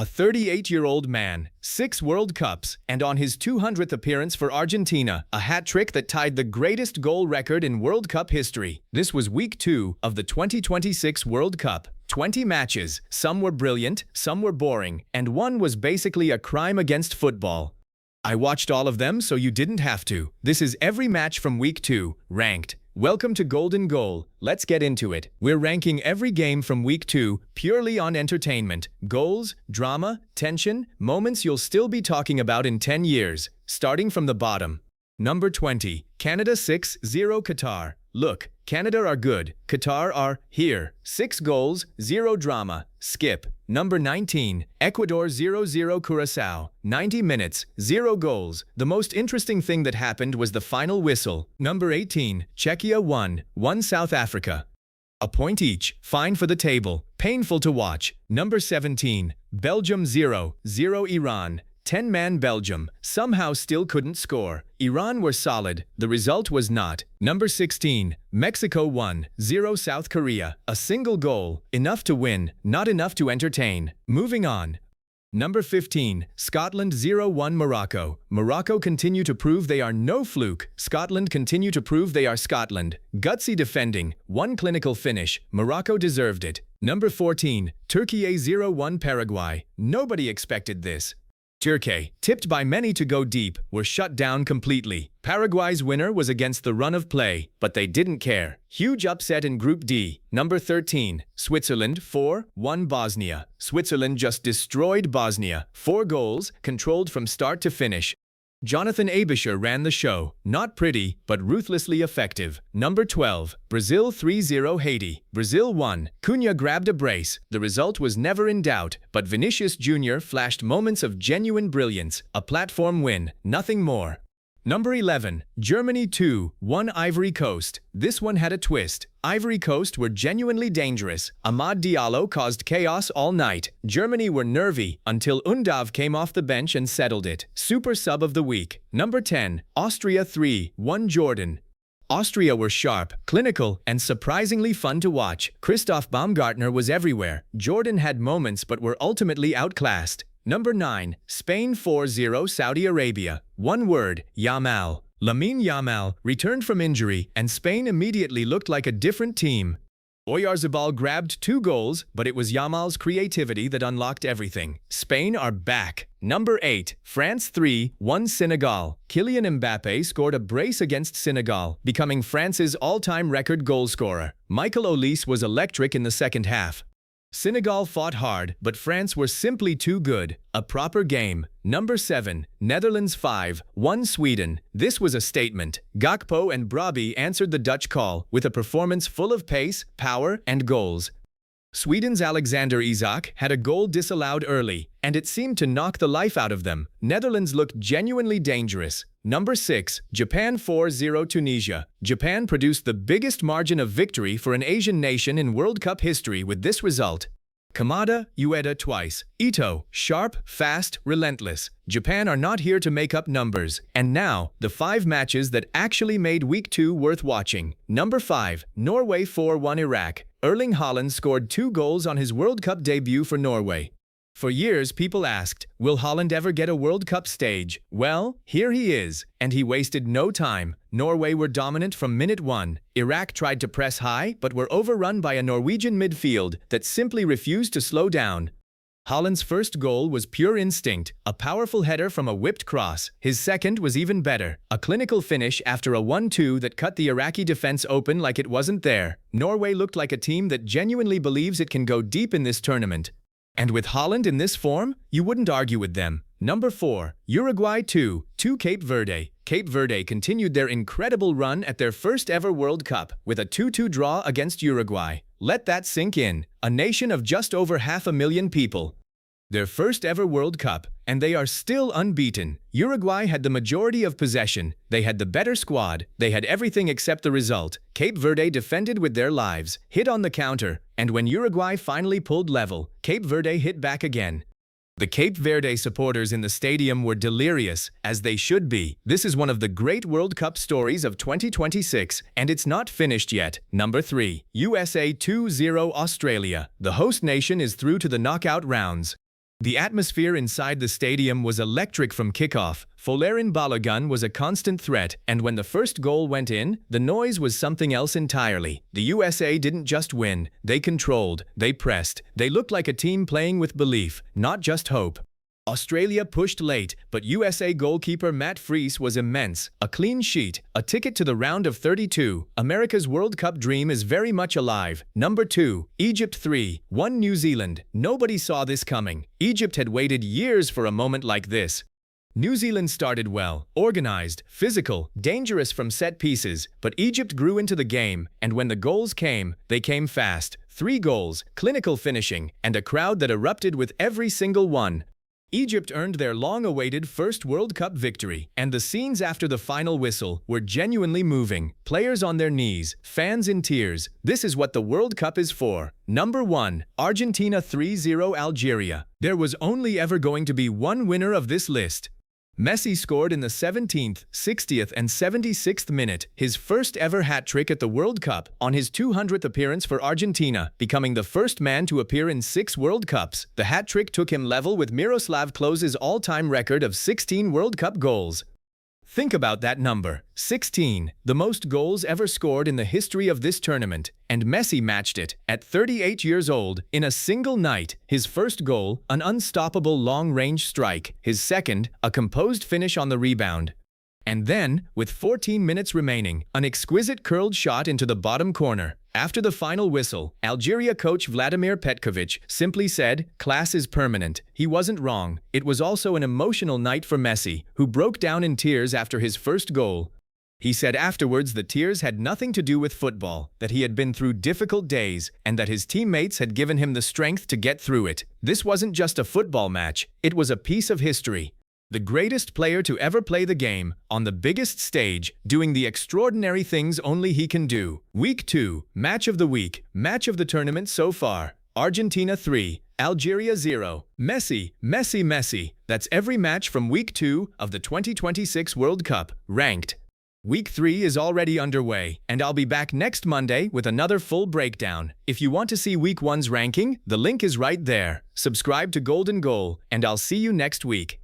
A 38-year-old man, 6 World Cups, and on his 200th appearance for Argentina, a hat-trick that tied the greatest goal record in World Cup history. This was week 2 of the 2026 World Cup. 20 matches, some were brilliant, some were boring, and one was basically a crime against football. I watched all of them so you didn't have to. This is every match from week 2, ranked. Welcome to Golden Goal. Let's get into it. We're ranking every game from week 2 purely on entertainment, goals, drama, tension, moments you'll still be talking about in 10 years. Starting from the bottom. Number 20, Canada 6-0 Qatar. Look, Canada are good, Qatar are here. 6 goals, 0 drama. Skip. Number 19, Ecuador 0-0 Curaçao. 90 minutes, 0 goals. The most interesting thing that happened was the final whistle. Number 18, Czechia 1-1 South Africa. A point each, fine for the table, painful to watch. Number 17, Belgium 0-0 Iran. 10-man Belgium somehow still couldn't score. Iran were solid, the result was not. Number 16, Mexico 1-0 South Korea. A single goal, enough to win, not enough to entertain. Moving on. Number 15, Scotland 0-1 Morocco. Morocco continue to prove they are no fluke. Scotland continue to prove they are Scotland. Gutsy defending, one clinical finish. Morocco deserved it. Number 14, Turkey 0-1 Paraguay. Nobody expected this. Turkey, tipped by many to go deep, were shut down completely. Paraguay's winner was against the run of play, but they didn't care. Huge upset in Group D. Number 13, Switzerland 4-1 Bosnia. Switzerland just destroyed Bosnia. 4 goals, controlled from start to finish. Jonathan Abisher ran the show. Not pretty, but ruthlessly effective. Number 12, Brazil 3-0 Haiti. Brazil won. Cunha grabbed a brace. The result was never in doubt, but Vinicius Jr. flashed moments of genuine brilliance. A platform win, nothing more. Number 11, Germany 2-1 Ivory Coast. This one had a twist. Ivory Coast were genuinely dangerous. Amad Diallo caused chaos all night. Germany were nervy until Undav came off the bench and settled it. Super sub of the week. Number 10, Austria 3-1 Jordan. Austria were sharp, clinical, and surprisingly fun to watch. Christoph Baumgartner was everywhere. Jordan had moments but were ultimately outclassed. Number 9, Spain 4-0 Saudi Arabia. One word, Yamal. Lamine Yamal returned from injury, and Spain immediately looked like a different team. Oyarzabal grabbed 2 goals, but it was Yamal's creativity that unlocked everything. Spain are back. Number 8, France 3-1 Senegal. Kylian Mbappe scored a brace against Senegal, becoming France's all-time record goalscorer. Michael Olise was electric in the second half. Senegal fought hard, but France were simply too good. A proper game. Number 7, Netherlands 5-1 Sweden. This was a statement. Gakpo and Brobby answered the Dutch call with a performance full of pace, power, and goals. Sweden's Alexander Isak had a goal disallowed early, and it seemed to knock the life out of them. Netherlands looked genuinely dangerous. Number 6, Japan 4-0 Tunisia. Japan produced the biggest margin of victory for an Asian nation in World Cup history with this result. Kamada, Ueda twice. Ito, sharp, fast, relentless. Japan are not here to make up numbers. And now, the 5 matches that actually made week 2 worth watching. Number 5, Norway 4-1 Iraq. Erling Haaland scored 2 goals on his World Cup debut for Norway. For years, people asked, will Haaland ever get a World Cup stage? Well, here he is, and he wasted no time. Norway were dominant from minute 1. Iraq tried to press high, but were overrun by a Norwegian midfield that simply refused to slow down. Haaland's first goal was pure instinct, a powerful header from a whipped cross. His second was even better, a clinical finish after a 1-2 that cut the Iraqi defense open like it wasn't there. Norway looked like a team that genuinely believes it can go deep in this tournament. And with Haaland in this form, you wouldn't argue with them. Number 4, Uruguay 2-2 Cape Verde. Cape Verde continued their incredible run at their first ever World Cup with a 2-2 draw against Uruguay. Let that sink in. A nation of just over 500,000 people. Their first ever World Cup, and they are still unbeaten. Uruguay had the majority of possession. They had the better squad. They had everything except the result. Cape Verde defended with their lives, hit on the counter, and when Uruguay finally pulled level, Cape Verde hit back again. The Cape Verde supporters in the stadium were delirious, as they should be. This is one of the great World Cup stories of 2026, and it's not finished yet. Number 3, USA 2-0 Australia. The host nation is through to the knockout rounds. The atmosphere inside the stadium was electric from kickoff. Folarin Balogun was a constant threat, and when the first goal went in, the noise was something else entirely. The USA didn't just win, they controlled, they pressed, they looked like a team playing with belief, not just hope. Australia pushed late, but USA goalkeeper Matt Freese was immense. A clean sheet, a ticket to the round of 32. America's World Cup dream is very much alive. Number 2. Egypt 3-1 New Zealand. Nobody saw this coming. Egypt had waited years for a moment like this. New Zealand started well, organized, physical, dangerous from set pieces, but Egypt grew into the game, and when the goals came, they came fast. 3 goals, clinical finishing, and a crowd that erupted with every single one. Egypt earned their long-awaited first World Cup victory, and the scenes after the final whistle were genuinely moving. Players on their knees, fans in tears. This is what the World Cup is for. Number 1. Argentina 3-0 Algeria. There was only ever going to be one winner of this list. Messi scored in the 17th, 60th and 76th minute, his first ever hat-trick at the World Cup, on his 200th appearance for Argentina, becoming the first man to appear in 6 World Cups. The hat-trick took him level with Miroslav Klose's all-time record of 16 World Cup goals. Think about that number, 16, the most goals ever scored in the history of this tournament, and Messi matched it, at 38 years old, in a single night. His first goal, an unstoppable long-range strike, his second, a composed finish on the rebound. And then, with 14 minutes remaining, an exquisite curled shot into the bottom corner. After the final whistle, Algeria coach Vladimir Petkovic simply said, "Class is permanent." He wasn't wrong. It was also an emotional night for Messi, who broke down in tears after his first goal. He said afterwards the tears had nothing to do with football, that he had been through difficult days, and that his teammates had given him the strength to get through it. This wasn't just a football match, it was a piece of history. The greatest player to ever play the game, on the biggest stage, doing the extraordinary things only he can do. Week 2, Match of the Week, Match of the Tournament so far. Argentina 3, Algeria 0. Messi, Messi, Messi. That's every match from Week 2 of the 2026 World Cup, ranked. Week 3 is already underway, and I'll be back next Monday with another full breakdown. If you want to see Week 1's ranking, the link is right there. Subscribe to Golden Goal, and I'll see you next week.